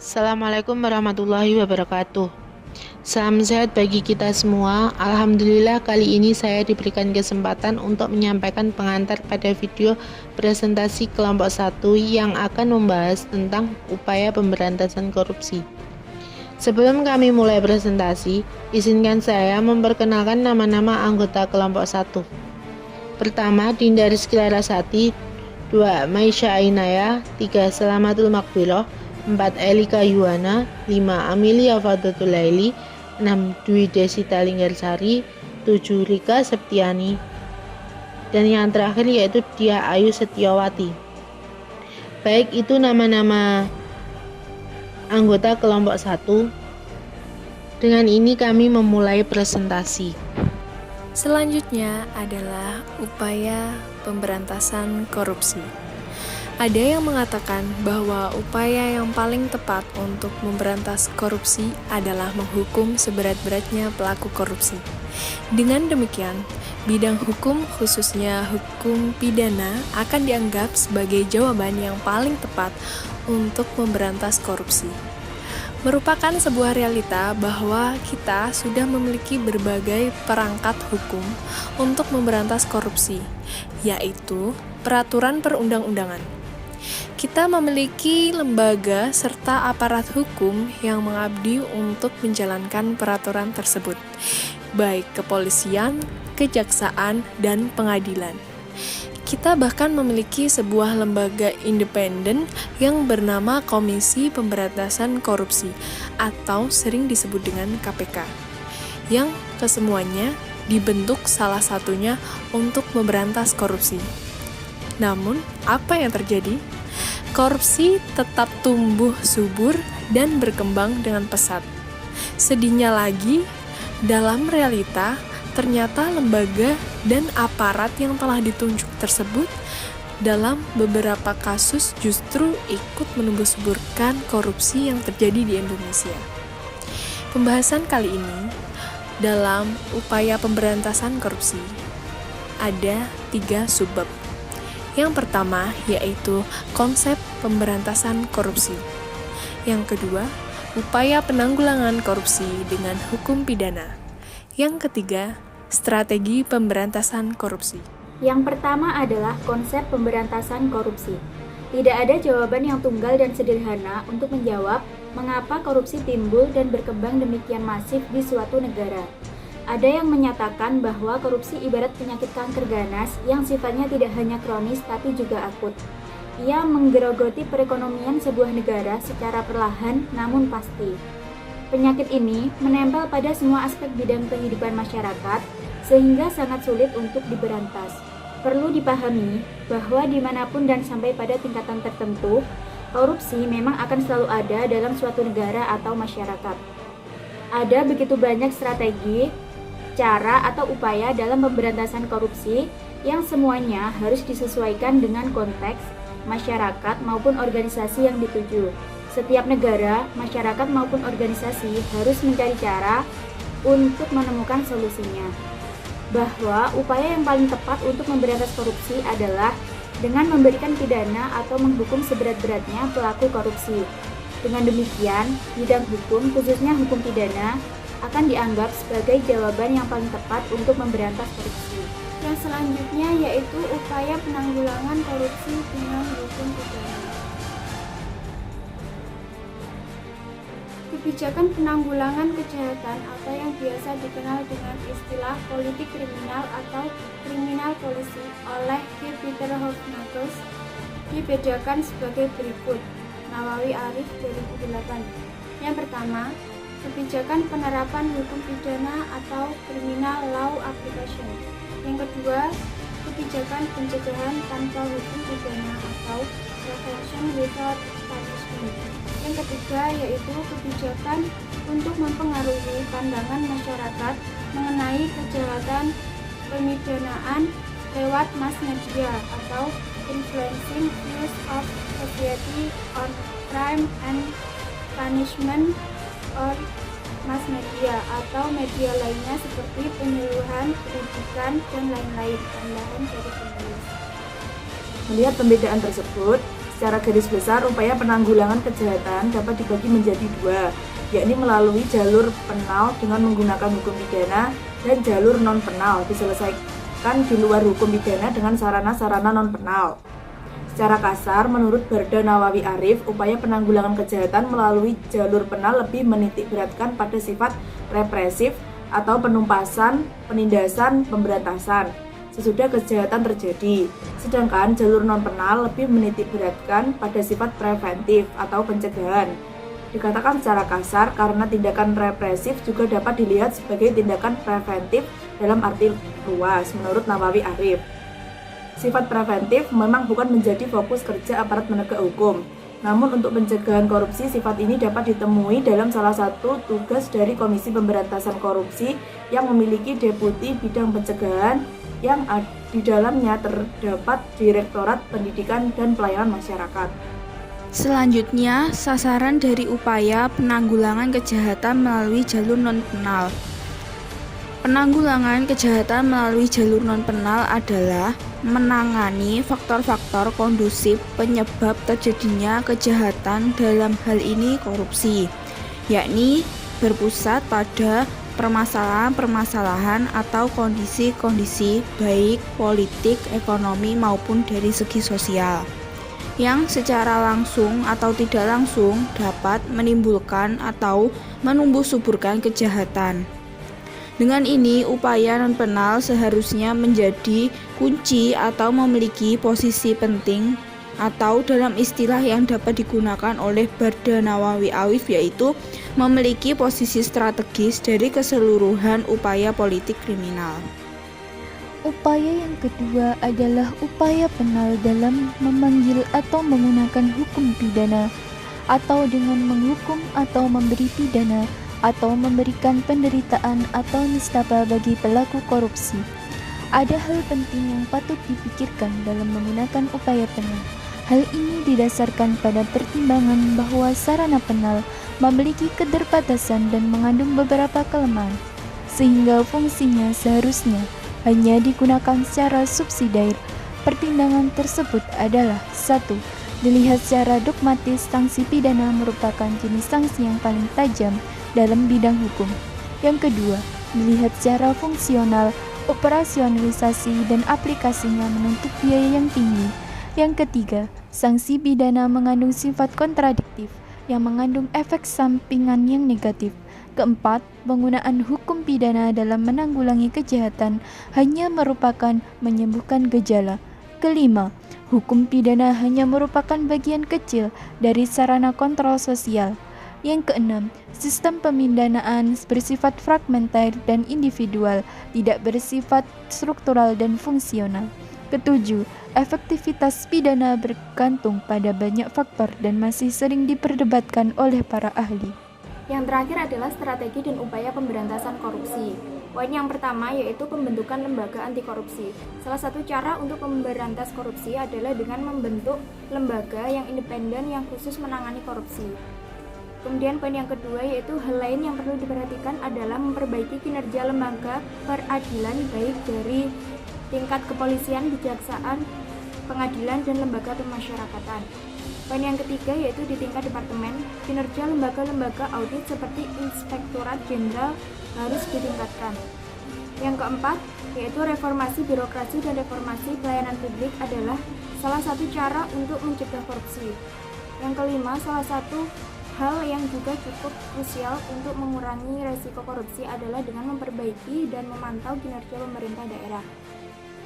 Assalamualaikum warahmatullahi wabarakatuh. Salam sehat bagi kita semua. Alhamdulillah kali ini saya diberikan kesempatan untuk menyampaikan pengantar pada video presentasi kelompok 1 yang akan membahas tentang upaya pemberantasan korupsi. Sebelum kami mulai presentasi, izinkan saya memperkenalkan nama-nama anggota kelompok 1. Pertama, Dinda Rizky Larasati. 2. Maisha Ainaya. 3. Selamatul Makbiroh. 4. Elika Yuwana. 5. Amelia Fadlatul Laili. 6. Dwi Desita Linggarsari. 7. Rika Septiani. Dan yang terakhir yaitu Dia Ayu Setiawati. Baik, itu nama-nama anggota kelompok 1. Dengan ini kami memulai presentasi. Selanjutnya adalah upaya pemberantasan korupsi. Ada yang mengatakan bahwa upaya yang paling tepat untuk memberantas korupsi adalah menghukum seberat-beratnya pelaku korupsi. Dengan demikian, bidang hukum khususnya hukum pidana akan dianggap sebagai jawaban yang paling tepat untuk memberantas korupsi. Merupakan sebuah realita bahwa kita sudah memiliki berbagai perangkat hukum untuk memberantas korupsi, yaitu peraturan perundang-undangan. Kita memiliki lembaga serta aparat hukum yang mengabdi untuk menjalankan peraturan tersebut, baik kepolisian, kejaksaan, dan pengadilan. Kita bahkan memiliki sebuah lembaga independen yang bernama Komisi Pemberantasan Korupsi atau sering disebut dengan KPK, yang kesemuanya dibentuk salah satunya untuk memberantas korupsi. Namun, apa yang terjadi? Korupsi tetap tumbuh subur dan berkembang dengan pesat. Sedihnya lagi, dalam realita, ternyata lembaga dan aparat yang telah ditunjuk tersebut dalam beberapa kasus justru ikut menumbuh-suburkan korupsi yang terjadi di Indonesia. Pembahasan kali ini dalam upaya pemberantasan korupsi ada 3 subbab. Yang pertama yaitu konsep pemberantasan korupsi. Yang kedua, upaya penanggulangan korupsi dengan hukum pidana. Yang ketiga, strategi pemberantasan korupsi. Yang pertama adalah konsep pemberantasan korupsi. Tidak ada jawaban yang tunggal dan sederhana untuk menjawab mengapa korupsi timbul dan berkembang demikian masif di suatu negara. Ada yang menyatakan bahwa korupsi ibarat penyakit kanker ganas yang sifatnya tidak hanya kronis tapi juga akut. Ia menggerogoti perekonomian sebuah negara secara perlahan namun pasti. Penyakit ini menempel pada semua aspek bidang kehidupan masyarakat sehingga sangat sulit untuk diberantas. Perlu dipahami bahwa dimanapun dan sampai pada tingkatan tertentu, korupsi memang akan selalu ada dalam suatu negara atau masyarakat. Ada begitu banyak strategi, cara atau upaya dalam pemberantasan korupsi yang semuanya harus disesuaikan dengan konteks, masyarakat maupun organisasi yang dituju. Setiap negara, masyarakat maupun organisasi harus mencari cara untuk menemukan solusinya. Bahwa upaya yang paling tepat untuk memberantas korupsi adalah dengan memberikan pidana atau menghukum seberat-beratnya pelaku korupsi. Dengan demikian, bidang hukum, khususnya hukum pidana, akan dianggap sebagai jawaban yang paling tepat untuk memberantas korupsi. Yang selanjutnya yaitu upaya penanggulangan korupsi dengan hukum pidana. Kebijakan penanggulangan kejahatan atau yang biasa dikenal dengan istilah politik kriminal atau criminal policy oleh G. Peter Hofnackles dibedakan sebagai berikut. Nawawi Arif 2008. Yang pertama, kebijakan penerapan hukum pidana atau criminal law application. Yang kedua, kebijakan pencegahan tanpa hukum pidana atau prevention without punishment. Yang ketiga yaitu kebijakan untuk mempengaruhi pandangan masyarakat mengenai kejahatan pemidanaan lewat mass media atau influencing views of society on crime and punishment or mass media atau media lainnya seperti penyuluhan, pendidikan, dan lain-lain. Tambahan dari penulis. Melihat pembedaan tersebut, Secara garis besar, upaya penanggulangan kejahatan dapat dibagi menjadi dua, yakni melalui jalur penal dengan menggunakan hukum pidana dan jalur non-penal diselesaikan di luar hukum pidana dengan sarana-sarana non-penal. Secara kasar, menurut Barda Nawawi Arif, upaya penanggulangan kejahatan melalui jalur penal lebih menitikberatkan pada sifat represif atau penumpasan, penindasan, pemberantasan sesudah kejahatan terjadi. Sedangkan jalur non-penal lebih menitikberatkan pada sifat preventif atau pencegahan. Dikatakan secara kasar karena tindakan represif juga dapat dilihat sebagai tindakan preventif dalam arti luas menurut Nawawi Arif. Sifat preventif memang bukan menjadi fokus kerja aparat penegak hukum. Namun untuk pencegahan korupsi, sifat ini dapat ditemui dalam salah satu tugas dari Komisi Pemberantasan Korupsi yang memiliki deputi bidang pencegahan yang di dalamnya terdapat Direktorat Pendidikan dan Pelayanan Masyarakat. Selanjutnya, sasaran dari upaya penanggulangan kejahatan melalui jalur non-penal. Penanggulangan kejahatan melalui jalur non-penal adalah menangani faktor-faktor kondusif penyebab terjadinya kejahatan, dalam hal ini korupsi, yakni berpusat pada permasalahan-permasalahan atau kondisi-kondisi baik politik, ekonomi maupun dari segi sosial yang secara langsung atau tidak langsung dapat menimbulkan atau menumbuh suburkan kejahatan. Dengan ini, upaya non-penal seharusnya menjadi kunci atau memiliki posisi penting atau dalam istilah yang dapat digunakan oleh Barda Nawawi Arif yaitu memiliki posisi strategis dari keseluruhan upaya politik kriminal. Upaya yang kedua adalah upaya penal dalam memanggil atau menggunakan hukum pidana atau dengan menghukum atau memberi pidana atau memberikan penderitaan atau nistapa bagi pelaku korupsi. Ada hal penting yang patut dipikirkan dalam menggunakan upaya penal. Hal ini didasarkan pada pertimbangan bahwa sarana penal memiliki keterbatasan dan mengandung beberapa kelemahan, sehingga fungsinya seharusnya hanya digunakan secara subsidiar. Pertimbangan tersebut adalah 1. Dilihat secara dogmatis, sanksi pidana merupakan jenis sanksi yang paling tajam dalam bidang hukum. Yang kedua, dilihat secara fungsional, operasionalisasi dan aplikasinya menuntut biaya yang tinggi. Yang ketiga, sanksi pidana mengandung sifat kontradiktif yang mengandung efek sampingan yang negatif. Keempat, penggunaan hukum pidana dalam menanggulangi kejahatan hanya merupakan menyembuhkan gejala. Kelima, hukum pidana hanya merupakan bagian kecil dari sarana kontrol sosial. Yang keenam, sistem pemindanaan bersifat fragmenter dan individual, tidak bersifat struktural dan fungsional. Ketujuh, efektivitas pidana bergantung pada banyak faktor dan masih sering diperdebatkan oleh para ahli. Yang terakhir adalah strategi dan upaya pemberantasan korupsi. Poin yang pertama yaitu pembentukan lembaga anti korupsi. Salah satu cara untuk memberantas korupsi adalah dengan membentuk lembaga yang independen yang khusus menangani korupsi. Kemudian poin yang kedua yaitu hal lain yang perlu diperhatikan adalah memperbaiki kinerja lembaga peradilan baik dari tingkat kepolisian, kejaksaan, pengadilan, dan lembaga pemasyarakatan. Poin yang ketiga yaitu di tingkat departemen, kinerja lembaga-lembaga audit seperti Inspektorat Jenderal harus ditingkatkan. Yang keempat yaitu reformasi birokrasi dan reformasi pelayanan publik adalah salah satu cara untuk mencegah korupsi. Yang kelima, salah satu hal yang juga cukup krusial untuk mengurangi resiko korupsi adalah dengan memperbaiki dan memantau kinerja pemerintah daerah.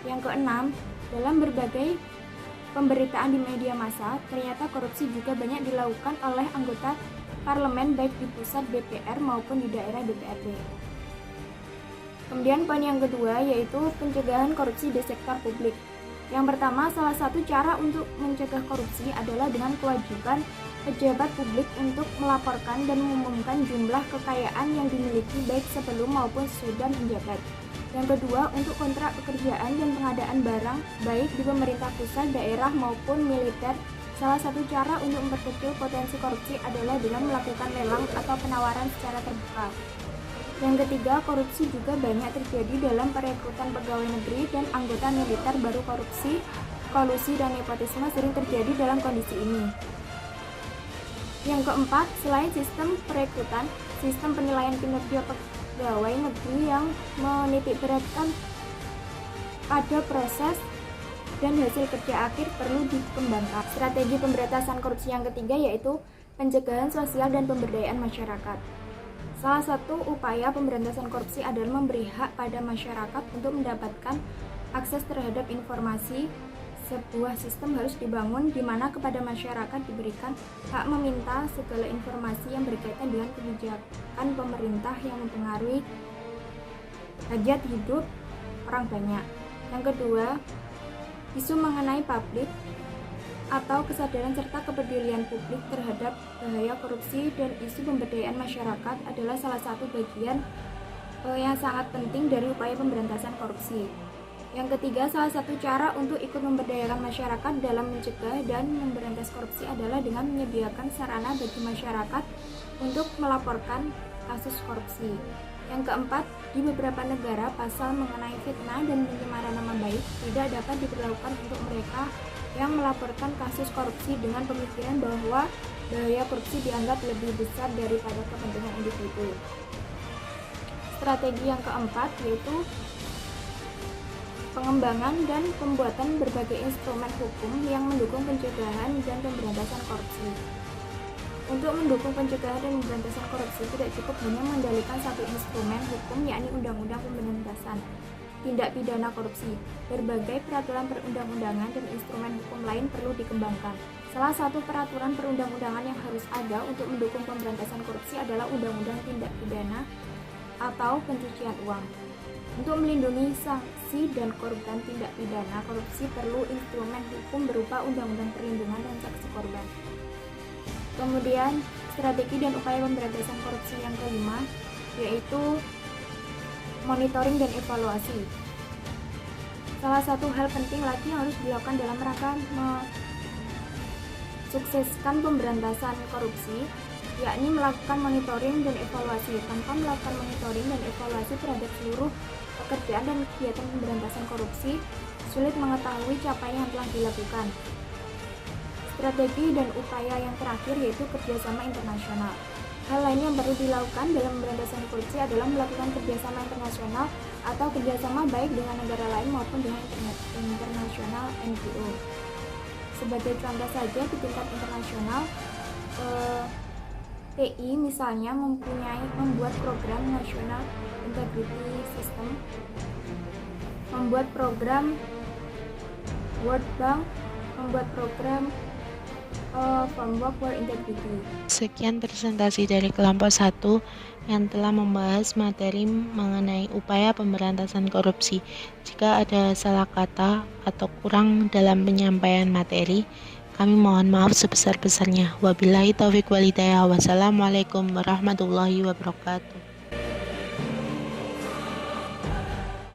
Yang keenam, dalam berbagai pemberitaan di media massa, ternyata korupsi juga banyak dilakukan oleh anggota parlemen baik di pusat DPR maupun di daerah DPRD. Kemudian poin yang kedua yaitu pencegahan korupsi di sektor publik. Yang pertama, salah satu cara untuk mencegah korupsi adalah dengan kewajiban pejabat publik untuk melaporkan dan mengumumkan jumlah kekayaan yang dimiliki baik sebelum maupun sesudah menjabat. Yang kedua, untuk kontrak pekerjaan dan pengadaan barang baik di pemerintah pusat, daerah maupun militer. Salah satu cara untuk memperkecil potensi korupsi adalah dengan melakukan lelang atau penawaran secara terbuka. Yang ketiga, korupsi juga banyak terjadi dalam perekrutan pegawai negeri dan anggota militer baru korupsi. kolusi dan nepotisme sering terjadi dalam kondisi ini. Yang keempat, selain sistem perekrutan, sistem penilaian kinerja pegawai negeri yang menitikberatkan pada proses dan hasil kerja akhir perlu dikembangkan. Strategi pemberantasan korupsi yang ketiga yaitu pencegahan sosial dan pemberdayaan masyarakat. Salah satu upaya pemberantasan korupsi adalah memberi hak pada masyarakat untuk mendapatkan akses terhadap informasi. Sebuah sistem harus dibangun di mana kepada masyarakat diberikan hak meminta segala informasi yang berkaitan dengan kebijakan pemerintah yang mempengaruhi hajat hidup orang banyak. Yang kedua, isu mengenai publik atau kesadaran serta kepedulian publik terhadap bahaya korupsi dan isu pemberdayaan masyarakat adalah salah satu bagian yang sangat penting dari upaya pemberantasan korupsi. Yang ketiga, salah satu cara untuk ikut memberdayakan masyarakat dalam mencegah dan memberantas korupsi adalah dengan menyediakan sarana bagi masyarakat untuk melaporkan kasus korupsi. Yang keempat, di beberapa negara pasal mengenai fitnah dan pencemaran nama baik tidak dapat diberlakukan untuk mereka yang melaporkan kasus korupsi dengan pemikiran bahwa bahaya korupsi dianggap lebih besar daripada kepentingan individu. Strategi yang keempat yaitu pengembangan dan pembuatan berbagai instrumen hukum yang mendukung pencegahan dan pemberantasan korupsi. Untuk mendukung pencegahan dan pemberantasan korupsi tidak cukup hanya mengendalikan satu instrumen hukum yakni Undang-Undang Pemberantasan Tindak Pidana Korupsi. Berbagai peraturan perundang-undangan dan instrumen hukum lain perlu dikembangkan. Salah satu peraturan perundang-undangan yang harus ada untuk mendukung pemberantasan korupsi adalah Undang-Undang Tindak Pidana atau Pencucian Uang. Untuk melindungi sanksi dan korban tindak pidana korupsi perlu instrumen hukum berupa Undang-Undang Perlindungan dan Saksi Korban. Kemudian, strategi dan upaya pemberantasan korupsi yang kelima yaitu monitoring dan evaluasi. Salah satu hal penting lagi yang harus dilakukan dalam rangka mensukseskan pemberantasan korupsi yakni melakukan monitoring dan evaluasi. Tanpa melakukan monitoring dan evaluasi terhadap seluruh pekerjaan dan kegiatan pemberantasan korupsi, sulit mengetahui capaian yang telah dilakukan. Strategi dan upaya yang terakhir yaitu kerjasama internasional. Hal lain yang perlu dilakukan dalam pemberantasan korupsi adalah melakukan kerjasama internasional atau kerjasama baik dengan negara lain maupun dengan internasional NGO. Sebagai contoh saja di tingkat internasional, TI misalnya membuat program nasional integrity system, membuat program World Bank, membuat program framework for integrity. Sekian presentasi dari kelompok 1 yang telah membahas materi mengenai upaya pemberantasan korupsi. Jika ada salah kata atau kurang dalam penyampaian materi, kami mohon maaf sebesar-besarnya. Wabillahi taufiq wal hidayah. Wassalamualaikum warahmatullahi wabarakatuh.